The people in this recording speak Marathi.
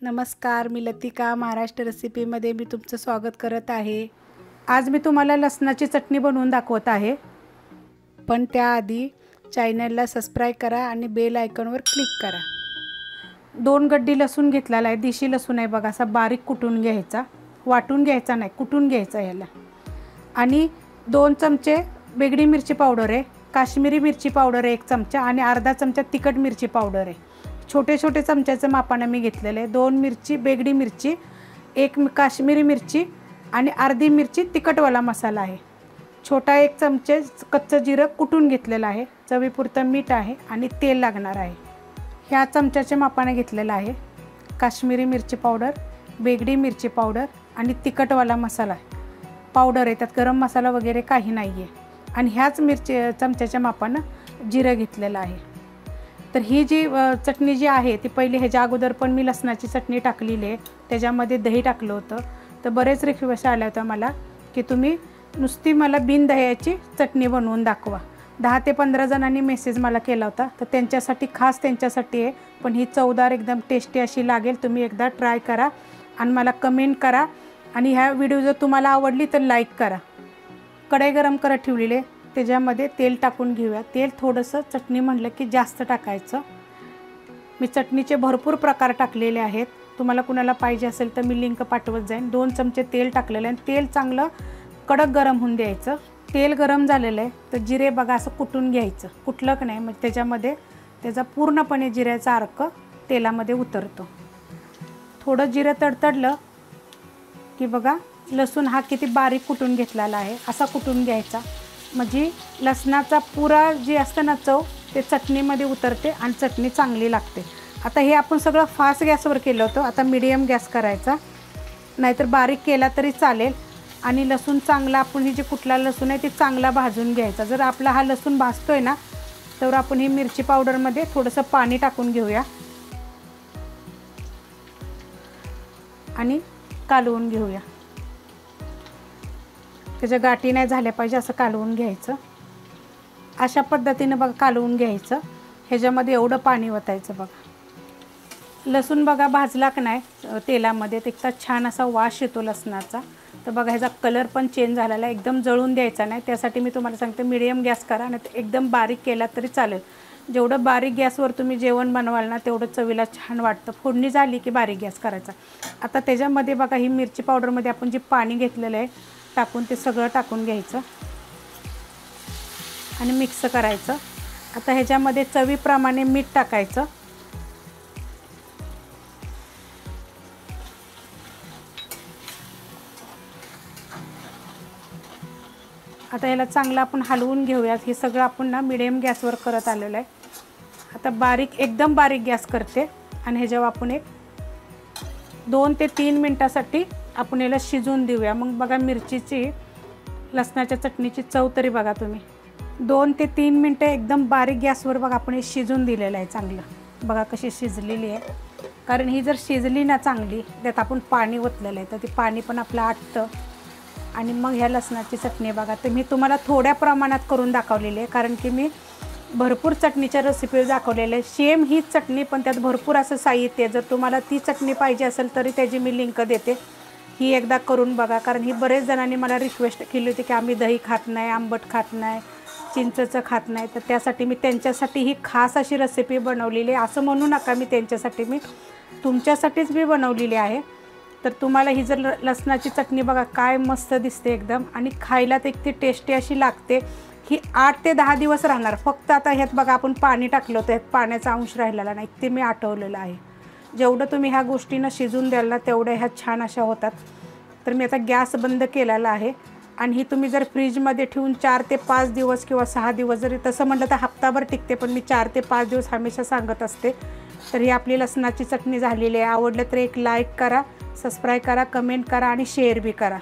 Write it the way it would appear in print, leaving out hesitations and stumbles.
नमस्कार, मी लतिका महाराष्ट्र रेसिपीमध्ये मी तुमचं स्वागत करत आहे। आज मी तुम्हाला लसणाची चटणी बनवून दाखवत आहे, पण त्याआधी चॅनलला सबस्क्राइब करा आणि बेल आयकॉनवर क्लिक करा। 2 गड्डी लसूण घेतलेला आहे, देशी लसूण आहे बघा, असा बारीक कुटून घ्यायचा, वाटून घ्यायचा नाही, कुटून घ्यायचा याला। आणि 2 चमचे बेगडी मिरची पावडर आहे, काश्मीरी मिरची पावडर आहे 1 चमचा आणि अर्धा चमचा तिखट मिरची पावडर आहे। छोटे छोटे चमच्याच्या मापाने मी घेतलेले आहे। 2 मिरची बेगडी मिरची, 1 काश्मीरी मिरची आणि अर्धी मिरची तिखटवाला मसाला आहे। छोटा 1 चमचे कच्चं जिरं कुटून घेतलेलं आहे, चवीपुरतं मीठ आहे आणि तेल लागणार आहे। ह्या चमच्याच्या मापाने घेतलेला आहे। काश्मीरी मिरची पावडर, बेगडी मिरची पावडर आणि तिखटवाला मसाला पावडर आहे, त्यात गरम मसाला वगैरे काही नाही आहे। आणि ह्याच मिरची चमच्याच्या मापाने जिरं घेतलेलं आहे। तर ही जी चटणी जी आहे ती पहिली ह्याच्या अगोदर पण मी लसणाची चटणी टाकलेली आहे, त्याच्यामध्ये दही टाकलं होतं। तर बरेच रिक्वेस्ट आल्या होत्या मला की तुम्ही नुसती मला बिन दह्याची चटणी बनवून दाखवा। 10 ते 15 जणांनी मेसेज मला केला होता, तर त्यांच्यासाठी खास त्यांच्यासाठी आहे। पण ही चवदार एकदम टेस्टी अशी लागेल, तुम्ही एकदा ट्राय करा आणि मला कमेंट करा। आणि ह्या व्हिडिओ जर तुम्हाला आवडली तर लाईक करा। कढई गरम करत ठेवलेली आहे, त्याच्यामध्ये तेल टाकून घेऊया। तेल थोडंसं चटणी म्हटलं की जास्त टाकायचं। मी चटणीचे भरपूर प्रकार टाकलेले आहेत, तुम्हाला कुणाला पाहिजे असेल तर मी लिंक पाठवत जाईन। 2 चमचे तेल टाकलेलं आहे, तेल चांगलं कडक गरम होऊन द्यायचं। तेल गरम झालेलं आहे तर जिरे बघा असं कुटून घ्यायचं, कुठलं की नाही म्हणजे त्याच्यामध्ये त्याचा पूर्णपणे जिऱ्याचा अर्क तेलामध्ये उतरतो। थोडं जिरं तडतडलं की बघा लसूण हा किती बारीक कुटून घेतलेला आहे, असा कुटून घ्यायचा, म्हणजे लसणाचा पुरा जी असतं ना चव ते चटणीमध्ये उतरते आणि चटणी चांगली लागते। आता हे आपण सगळं फास्ट गॅसवर केलं होतं, आता मीडियम गॅस करायचा, नाहीतर बारीक केला तरी चालेल। आणि लसूण चांगला आपण ही जी कुठला लसूण आहे ते चांगला भाजून घ्यायचा। जर आपला हा लसूण भाजतोय ना तर आपण ही मिरची पावडरमध्ये थोडंसं पाणी टाकून घेऊया आणि कालवून घेऊया। त्याच्या गाठी नाही झाल्या पाहिजे असं कालवून घ्यायचं। अशा पद्धतीने बघा कालवून घ्यायचं। ह्याच्यामध्ये एवढं पाणी ओतायचं बघा। लसूण बघा भाजला की नाही तेलामध्ये तर छान असा वास येतो लसणाचा। तर बघा ह्याचा कलर पण चेंज झालेला आहे, एकदम जळून द्यायचा नाही, त्यासाठी मी तुम्हाला सांगते मीडियम गॅस करा, नाही एकदम बारीक केला तरी चालेल। जेवढं बारीक गॅसवर तुम्ही जेवण बनवाल ना तेवढं चवीला छान वाटतं। फोडणी झाली की बारीक गॅस करायचा। आता त्याच्यामध्ये बघा ही मिरची पावडरमध्ये आपण जे पाणी घेतलेलं आहे टाकून ते सगळं टाकून घ्यायचं आणि मिक्स करायचं। आता ह्याच्यामध्ये चवीप्रमाणे मीठ टाकायचं। आता याला चांगलं आपण हलवून घेऊयात। हे सगळं आपण ना मीडियम गॅसवर करत आलेलं आहे। आता बारीक एकदम बारीक गॅस करते आणि ह्याच्यावर आपण एक 2 ते 3 मिनटासाठी आपण याला शिजवून देऊया। मग बघा मिरचीची लसणाच्या चटणीची चव तरी बघा तुम्ही। 2 ते 3 मिनटं एकदम बारीक गॅसवर बघा आपण हे शिजवून दिलेलं आहे चांगलं। बघा कशी शिजलेली आहे, कारण ही जर शिजली ना चांगली त्यात आपण पाणी ओतलेलं आहे तर ते पाणी पण आपलं आटतं आणि मग ह्या लसणाची चटणी बघा। तर मी तुम्हाला थोड्या प्रमाणात करून दाखवलेली आहे, कारण की मी भरपूर चटणीच्या रेसिपी दाखवलेल्या आहे। सेम हीच चटणी पण त्यात भरपूर असं साहित्य, जर तुम्हाला ती चटणी पाहिजे असेल तरी त्याची मी लिंक देते। ही एकदा करून बघा, कारण ही बरेच जणांनी मला रिक्वेस्ट केली होती की आम्ही दही खात नाही, आंबट खात नाही, चिंचचं खात नाही, तर त्यासाठी मी त्यांच्यासाठी ही खास अशी रेसिपी बनवलेली आहे। असं म्हणू नका मी त्यांच्यासाठी, मी तुमच्यासाठीच मी बनवलेली आहे। तर तुम्हाला ही जर लसणाची चटणी बघा काय मस्त दिसते एकदम, आणि खायला तर इतकी टेस्टी अशी लागते। ही 8 ते 10 दिवस राहणार। फक्त आता ह्यात बघा आपण पाणी टाकलं होतं, ह्यात पाण्याचा अंश राहिलेला नाही, ते मी आठवलेलं आहे। जेवढं तुम्ही ह्या गोष्टींना शिजून द्याल ना तेवढ्या ह्या छान अशा होतात। तर मी आता गॅस बंद केलेला आहे आणि ही तुम्ही जर फ्रीजमध्ये ठेवून 4 ते 5 दिवस किंवा 6 दिवस जरी तसं म्हटलं तर हप्ताभर टिकते, पण मी 4 ते 5 दिवस हमेशा सांगत असते। तर ही आपली लसणाची चटणी झालेली आहे। आवडलं तर एक लाईक करा, सबस्क्राईब करा, कमेंट करा आणि शेअर बी करा।